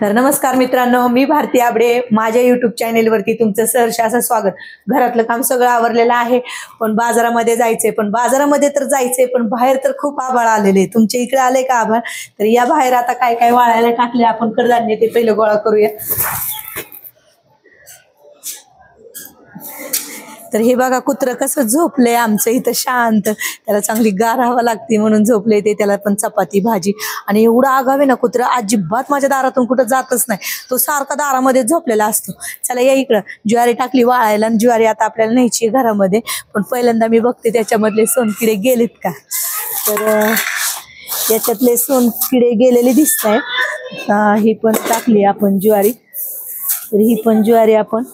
तर नमस्कार मित्रांनो, मी भारती आबडे. माझ्या YouTube चॅनेलवरती तुमचं सहर्ष असं स्वागत. घरातलं काम सगळं आवरलेलं आहे, पण बाजारामध्ये जायचंय. पण बाजारामध्ये तर जायचंय, पण बाहेर तर खूप आभाळ आलेले. तुमच्या इकडे आले का आभाळ? तर या बाहेर आता काय काय वाळायला टाकले आपण कडधान्य, ते पहिलं गोळा करूया. तर हे बघा कुत्र कसं झोपलंय आमचं इथं शांत. त्याला चांगली गार हवा लागते म्हणून झोपलंय ते. त्याला पण चपाती भाजी. आणि एवढा आगावे ना कुत्र, अजिबात माझ्या दारातून कुठं जातच नाही. तो सारखा दारामध्ये झोपलेला असतो. चला या इकडं. ज्वारी टाकली वाळायला आणि ज्वारी आता आपल्याला न्यायची घरामध्ये. पण पहिल्यांदा मी बघते त्याच्यामधले सोनकिडे गेलेत का. तर याच्यातले सोनकिडे गेलेले दिसत आहेत. ही पण टाकली आपण ज्वारी. तर ही पण ज्वारी आपण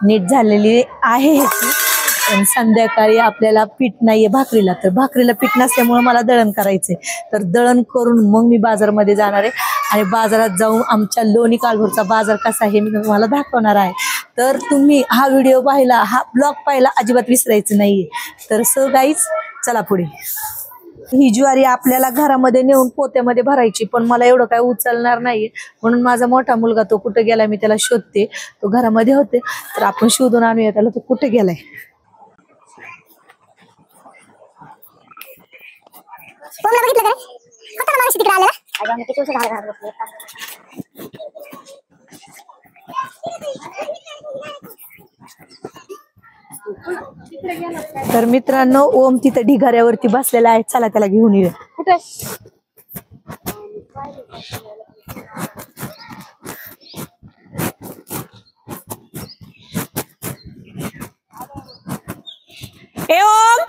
नीट झालेली आहे ह्याची. पण संध्याकाळी आपल्याला पीठ नाहीये भाकरीला, तर भाकरीला पीठ नसल्यामुळे मला दळण करायचंय. तर दळण करून मग मी बाजारमध्ये जाणार आहे आणि बाजारात जाऊन आमच्या लोणी काळभोरचा बाजार कसा आहे मी तुम्हाला दाखवणार आहे. तर तुम्ही हा व्हिडिओ पाहिला, हा ब्लॉग पाहिला अजिबात विसरायचं नाहीये. तर सो गाईज चला पुढे. ही ज्वारी आपल्याला घरामध्ये नेऊन पोत्यामध्ये भरायची, पण मला एवढं काय उचलणार नाहीये. म्हणून माझा मोठा मुलगा तो कुठे गेलाय मी त्याला शोधते. तो घरामध्ये होते, तर आपण शोधून आणूया त्याला. तो कुठे गेलाय? तर मित्रांनो, ओम तिथे ढिगाऱ्यावरती बसलेला आहे. चला त्याला घेऊन येऊया. कुठे? ए ओम.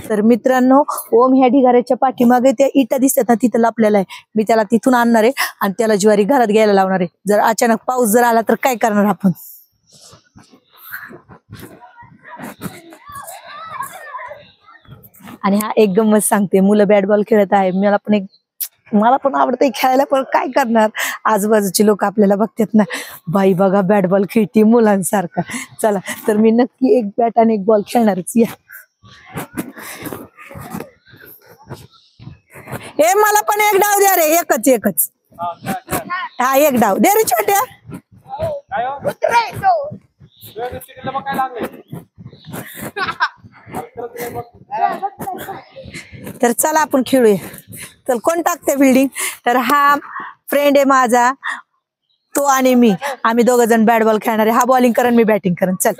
तर मित्रांनो, ओम ह्या ढिगाऱ्याच्या पाठीमागे त्या इटा दिसतात ना, तिथं लपलेला आहे. मी त्याला तिथून आणणार आहे आणि त्याला ज्वारी घरात घ्यायला लावणार आहे. जर अचानक पाऊस जर आला तर काय करणार आपण? आणि हा एक गंमत सांगते. मुलं बॅट बॉल खेळत आहे. मला पण आवडतंय खेळायला, पण काय करणार, आजूबाजूची लोक आपल्याला बघतात ना, बाई बघा बॅट बॉल खेळती मुलांसारखा. चला, तर मी नक्की एक बॅट आणि एक बॉल खेळणारच. या हे मला पण एक डाव द्या रे. एकच हा, एक डाव दे रे छोट्या. तर चला आपण खेळूया. चल, कोण टाकते बिल्डिंग? तर हा फ्रेंड आहे माझा, तो आणि मी. आम्ही दोघ जण बॅट बॉल खेळणार आहे. हा बॉलिंग करण, मी बॅटिंग करण. चल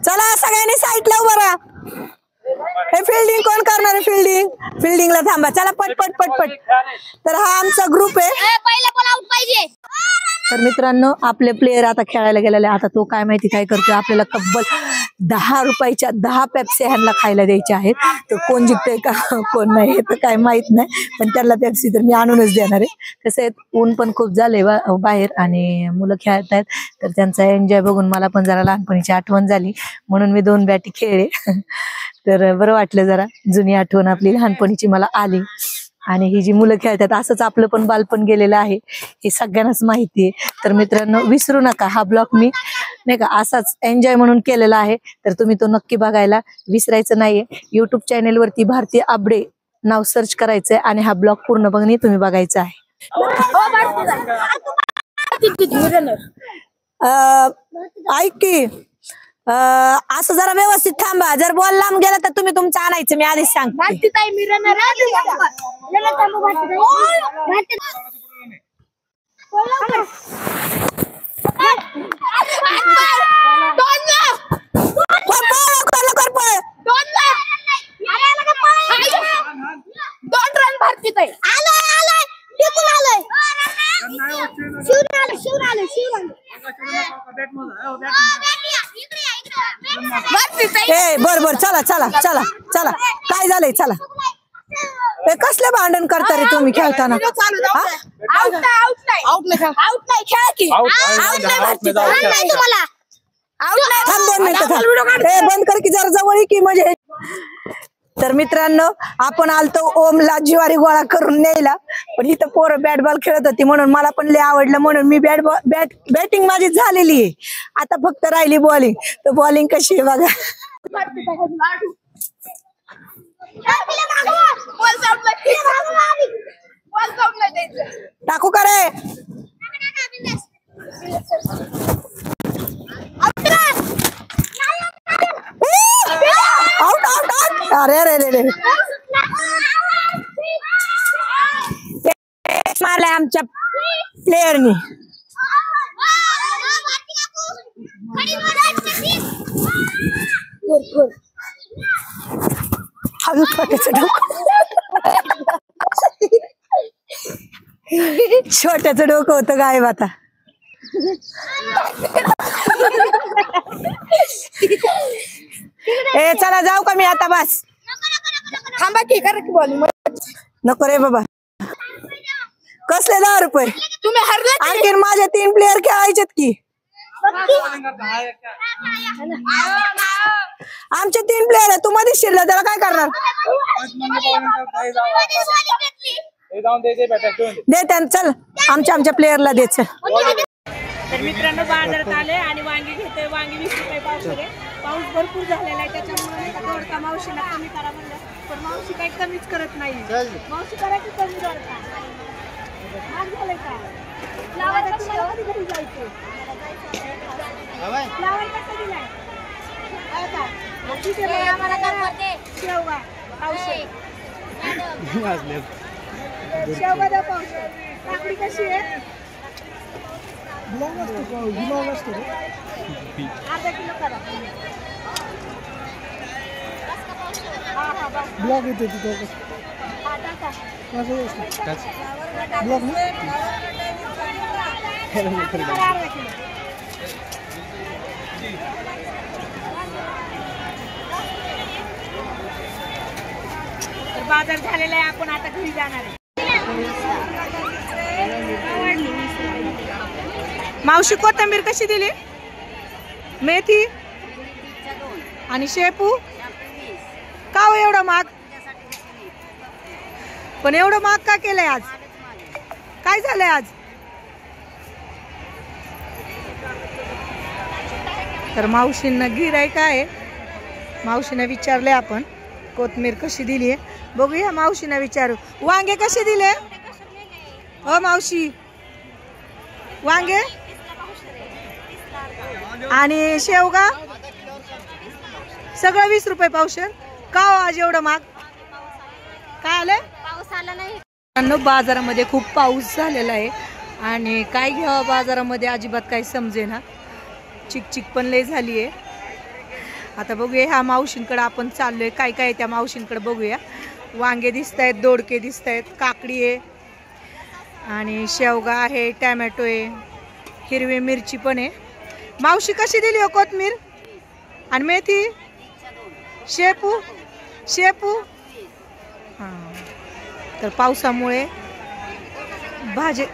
चला सगळ्यांनी साईडला उभं राहा. हे फिल्डिंग कोण करणार आहे? फिल्डिंगला थांबा. चला पट. तर हा आमचा ग्रुप आहे. तर मित्रांनो, आपले प्लेयर आता खेळायला गेलेले. आता तो काय माहिती काय करतोय. आपल्याला तब्बल 10 रुपयाच्या 10 पेप्सी ह्यांना खायला द्यायच्या आहेत. तर कोण जिंकतोय का कोण नाही हे तर काय माहित नाही, पण त्यांना पेप्सी तर मी आणूनच देणार आहे. कसं आहे, ऊन पण खूप झालंय बाहेर आणि मुलं खेळत आहेत. तर त्यांचा एन्जॉय बघून मला पण जरा लहानपणीची आठवण झाली, म्हणून मी 2 बॅटी खेळले. तर बरं वाटलं, जरा जुनी आठवण आपली लहानपणीची मला आली. आणि ही जी मुलं खेळतात, असंच आपलं पण बालपण गेलेलं आहे, हे सगळ्यांनाच माहिती आहे. तर मित्रांनो, विसरू नका, हा ब्लॉग मी नाही का असाच एन्जॉय म्हणून केलेला आहे. तर तुम्ही तो नक्की बघायला विसरायचं नाहीये. YouTube चॅनेलवरती भारती आबडे नाव सर्च करायचंय आणि हा ब्लॉग पूर्ण बघणे तुम्ही बघायचा आहे. ऐक की, असं जरा व्यवस्थित थांबा. जर बॉल लांब गेला तर तुम्ही तुमचं आणायचं, मी आधीच सांगते. बर चला काय झालंय? चला, कसले भांडण करता रे तुम्ही खेळताना? बंद कर की जरा जवळ की म्हणजे. तर मित्रांनो, आपण आलतो ओमला ज्वारी गोळा करून न्यायला, पण इथं पोरं बॅट बॉल खेळत होती म्हणून मला पण लय आवडलं, म्हणून मी बॅटिंग माझी झालेली आहे. आता फक्त राहिली बॉलिंग. तर बॉलिंग कशी आहे बघा. अरे अरे अरे मारलाय आमच्या प्लेयरनी. छोट्याचं डोकं होतं गायब आता. ए चला जाऊ का मी आता बस. थांबा की कर की बॉल. नको रे बाबा. कसले 10 रुपये तुम्ही हरले. आणखीन माझे 3 प्लेयर खेळायचेत की. आमचे 3 प्लेयर आहे. तू मध्ये शिरला त्याला काय करणार. दे त्यांना चल. आमच्या प्लेयरला दे चल. तर मित्रांनो बाजारात आले आणि वांगी घेतोय. वांगी 20 रुपये पावशेर आहे. पाऊस भरपूर झालेला आहे त्याच्यामुळे थोडका मावशीला कमी करा म्हणलं पण मावशी काही कमीच करत नाही. मावशी करायची कमी करता महाग झालंय का. फ्लावर तुम्हाला कधी घरी जायचं. फ्लावर कसं दिलाय आम्हाला शेवगा पावशेर. शेवगा द्या पावशेर. काकडी कशी आहे. अर्धा किलो करा. ब्लॉक येते तिथं. ब्लॉक तर बाजार झालेला आहे. आपण आता घरी जाणार आहे. मावशी कोथिंबीर कशी दिली. मेथी आणि शेपू का हो एवढं महाग. पण एवढं महाग का केलंय आज. काय झालंय आज. तर मावशींना गिऱ्हाईक आहे. मावशीने विचारले आपण कोथिंबीर कशी दिली आहे. बघूया मावशीने विचारू. वांगे कसे दिले हो मावशी. वांगे आणि शेवगा सगळं 20 रुपये पावशेर. का हो आज एवढं महाग. काय आलंय. पाऊस आला नाही. बाजारामध्ये खूप पाऊस झालेला आहे आणि काय घ्यावं बाजारामध्ये अजिबात काही समजेना. चिकचिक पण लय झाली आहे. आता बघूया ह्या मावशींकडे आपण चाललोय. काय काय त्या मावशींकडे बघूया. वांगे दिसत आहेत. दोडके दिसत आहेत. काकडी आहे आणि शेवगा आहे. टॅमॅटो आहे. हिरवी मिरची पण आहे. मावशी कशी दिली हो कोथिंबीर आणि मेथी. शेपू हां. तर पावसामुळे भाजी